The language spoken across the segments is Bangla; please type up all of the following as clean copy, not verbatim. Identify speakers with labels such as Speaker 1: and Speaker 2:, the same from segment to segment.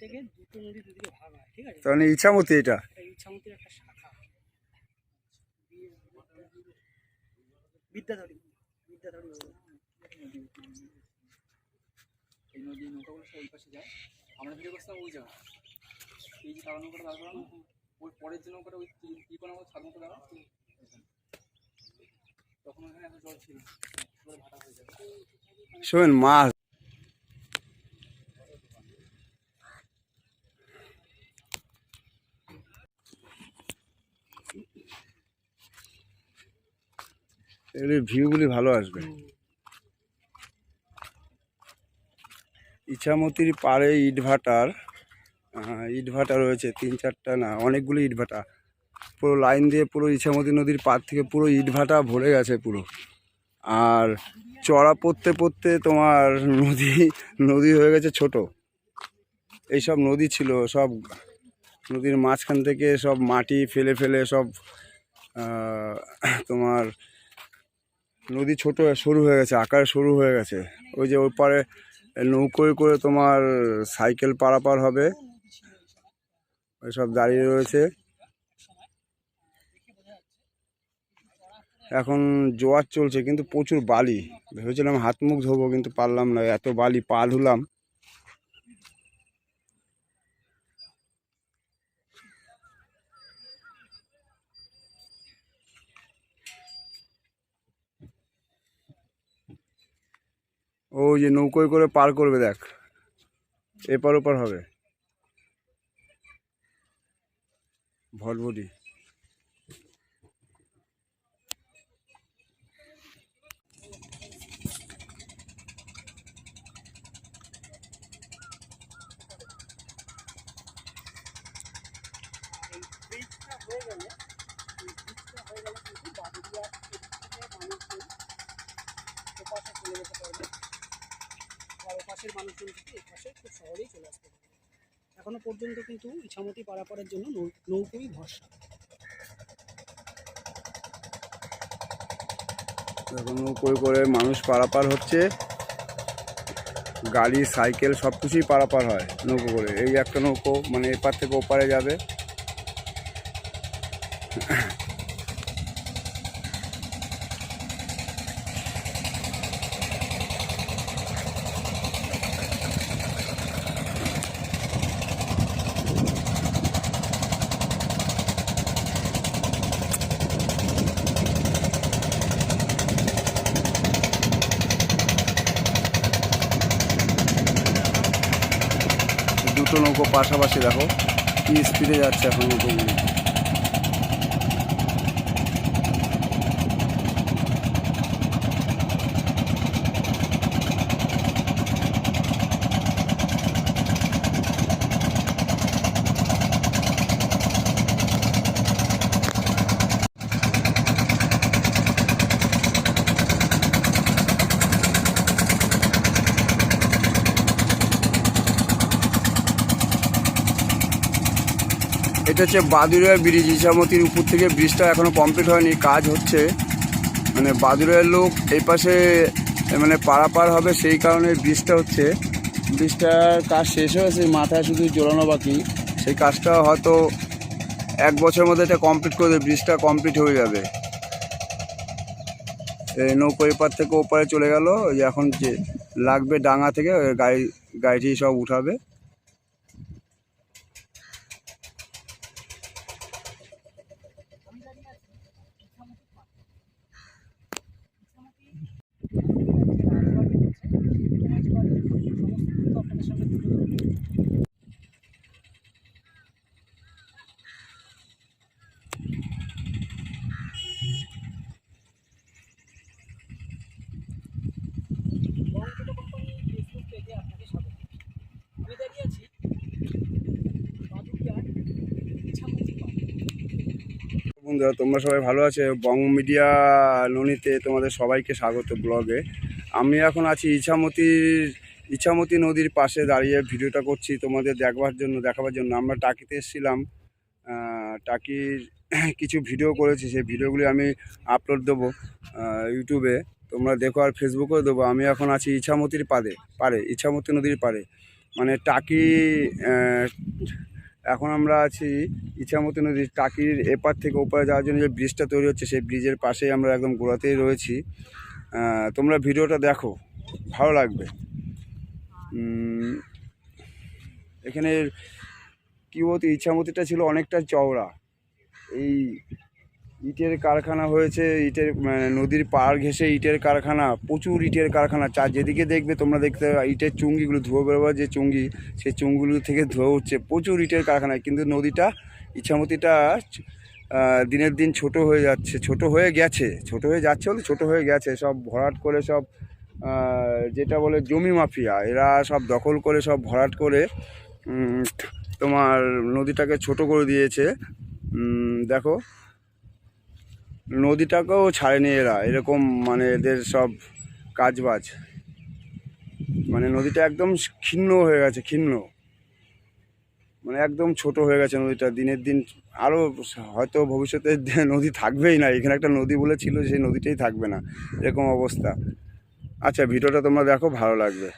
Speaker 1: থেকে দুটো নদী দুদিকে ভাগ হয়, ঠিক আছে?
Speaker 2: তাহলে ইছামতি এটা
Speaker 1: ইছামতির একটা শাখা, বিদ্যাধরী বিদ্যাধরী
Speaker 3: এই নদী নৌকাগুলো সব ওই পাশে যায়। আমরা ভিডিও করছিলাম ওই জায়গা, এই যে তারা নৌকাটা দাঁড় করানো, ওই পরের যে নৌকাটা ওই কি কোনো ছাদ মতো দাঁড়া, তখন ওখানে এত জল ছিল, ভাটা হয়ে যাবে।
Speaker 2: শোন মাছ এর ভিউগুলি ভালো আসবে। ইছামতির পাড়ে ইটভাটা রয়েছে 3-4টা না অনেকগুলো ইটভাটা, পুরো লাইন দিয়ে পুরো ইছামতি নদীর পাড় থেকে পুরো ইটভাটা ভরে গেছে পুরো। আর চড়া পড়তে পড়তে তোমার নদী হয়ে গেছে ছোট। এইসব নদী ছিল, সব নদীর মাঝখান থেকে সব মাটি ফেলে ফেলে সব তোমার নদী ছোট সরু হয়ে গেছে, আকারে সরু হয়ে গেছে। ওই যে ওই পারে নৌকোয় করে তোমার সাইকেল পারাপার হবে, ওই সব দাঁড়িয়ে রয়েছে। এখন জোয়ার চলছে কিন্তু প্রচুর বালি, ভেবেছিলাম হাত মুখ ধোবো কিন্তু পারলাম না, এত বালি পা ধুলাম। ওই যে নৌকোয় করে পার করবে, দেখ এপার ওপার হবে ভটভটি।
Speaker 1: ব্রিজটা হয়ে গেলে কিন্তু বাদুড়িয়া মানুষজন ওপাশে চলে যেতে পারবে, আর ওপাশের মানুষজন কিন্তু এই পাশে খুব সহজেই চলে আসতে পারবে। এখনো পর্যন্ত কিন্তু ইছামতি পারাপারের জন্য নৌকোই ভরসা।
Speaker 2: এখন নৌকোয় করে মানুষ পারাপার হচ্ছে, গাড়ি সাইকেল সব কিছুই পারাপার হয় নৌকো করে। এই একটা নৌকো মানে এপার থেকে ওপারে যাবে। দুটো নৌকো পাশাপাশি, দেখো কি স্পিডে যাচ্ছে এখন নৌকোগুলি। এটা হচ্ছে বাদুড়িয়া ব্রিজ, ইছামতির উপর থেকে ব্রিজটা এখনো কমপ্লিট হয়নি, কাজ হচ্ছে। মানে বাদুড়িয়ার লোক এই পাশে মানে পারাপার হবে, সেই কারণে ব্রিজটা হচ্ছে। ব্রিজটার কাজ শেষ হয়েছে, মাথায় শুধু জোড়ানো বাকি। সেই কাজটা হয়তো 1 বছরের মধ্যে এটা কমপ্লিট করে দেবে, ব্রিজটা কমপ্লিট হয়ে যাবে। এই নৌকো এপার থেকে ওপারে চলে গেল, ওই এখন যে লাগবে ডাঙা থেকে গাড়িটি সব উঠাবে। বন্ধুরা তোমরা সবাই ভালো আছে? বং মিডিয়া ননিতে তোমাদের সবাইকে স্বাগত ব্লগে। আমি এখন আছি ইছামতি নদীর পাশে দাঁড়িয়ে ভিডিওটা করছি তোমাদের দেখাবার জন্য। আমরা টাকিতে এসেছিলাম, টাকির কিছু ভিডিও করেছি, সেই ভিডিওগুলি আমি আপলোড দেবো ইউটিউবে, তোমরা দেখো, আর ফেসবুকেও দেবো। আমি এখন আছি ইছামতি নদীর পাড়ে। মানে টাকি এখন আমরা আছি ইছামতি নদীর টাকির এপার থেকে ওপারে যাওয়ার জন্য যে ব্রিজটা তৈরি হচ্ছে সেই ব্রিজের পাশেই আমরা একদম গোড়াতেই রয়েছি। তোমরা ভিডিওটা দেখো, ভালো লাগবে। এখানে কী বলতো, ইছামতিটা ছিল অনেকটা চওড়া। এই ইটের কারখানা হয়েছে, ইটের নদীর পাড় ঘেঁষে ইটের কারখানা, প্রচুর ইটের কারখানা। যেদিকে দেখবে তোমরা দেখতে ইটের চুঙ্গিগুলো ধুয়ো বেরোবার যে চুঙ্গি, সেই চুঙ্গিগুলো থেকে ধোয়া উঠছে, প্রচুর ইটের কারখানা। কিন্তু নদীটা, ইছামতিটা দিনের দিন ছোট হয়ে যাচ্ছে, ছোট হয়ে গেছে, ছোট হয়ে যাচ্ছে বলে ছোট হয়ে গেছে। সব ভরাট করে সব যেটা বলে জমি মাফিয়া, এরা সব দখল করে সব ভরাট করে তোমার নদীটাকে ছোট করে দিয়েছে। দেখো, নদীটাকেও ছাড়েনি এরা, এরকম মানে এদের সব কাজবাজ। মানে নদীটা একদম ক্ষীণ হয়ে গেছে, ক্ষীণ, মানে একদম ছোট হয়ে গেছে নদীটা দিনের দিন। আরও হয়তো ভবিষ্যতে নদী থাকবেই না, এখানে একটা নদী বলে ছিল, সেই নদীটাই থাকবে না, এরকম অবস্থা। আচ্ছা, ভিডিওটা তোমরা দেখো, ভালো লাগবে।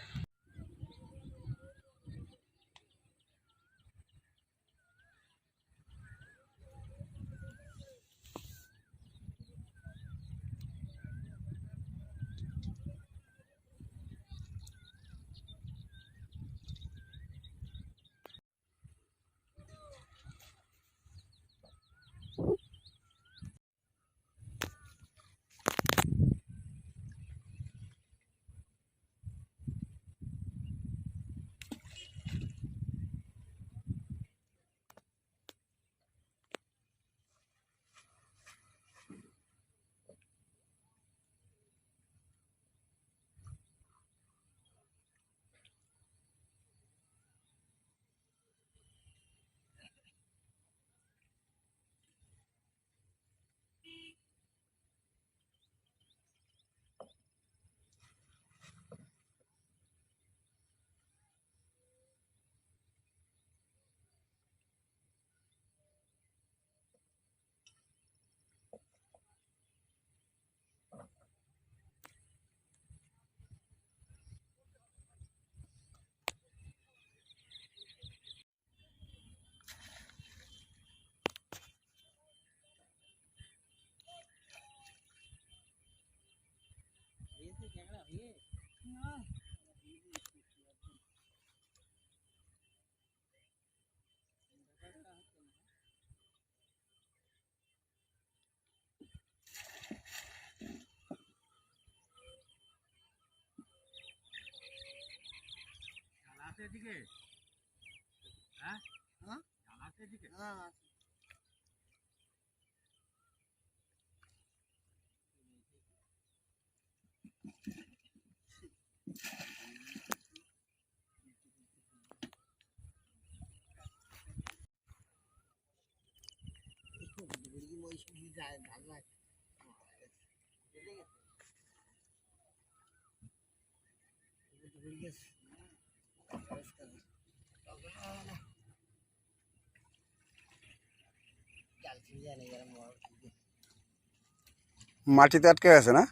Speaker 2: মাটিতে আটকে গেছে না?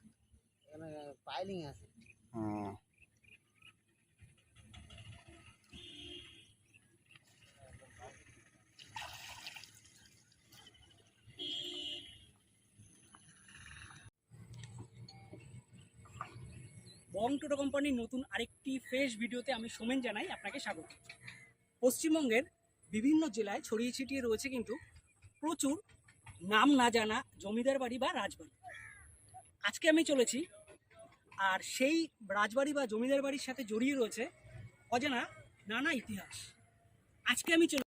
Speaker 1: পাইলিং আছে। বং টোটো কোম্পানির নতুন আরেকটি ফ্রেশ ভিডিওতে আমি সোমেন জানাই আপনাকে স্বাগত। পশ্চিমবঙ্গের বিভিন্ন জেলায় ছড়িয়ে ছিটিয়ে রয়েছে কিন্তু প্রচুর নাম না জানা জমিদার বাড়ি বা রাজবাড়ি। আজকে আমি চলেছি, আর সেই রাজবাড়ি বা জমিদার বাড়ির সাথে জড়িয়ে রয়েছে অজানা নানা ইতিহাস। আজকে আমি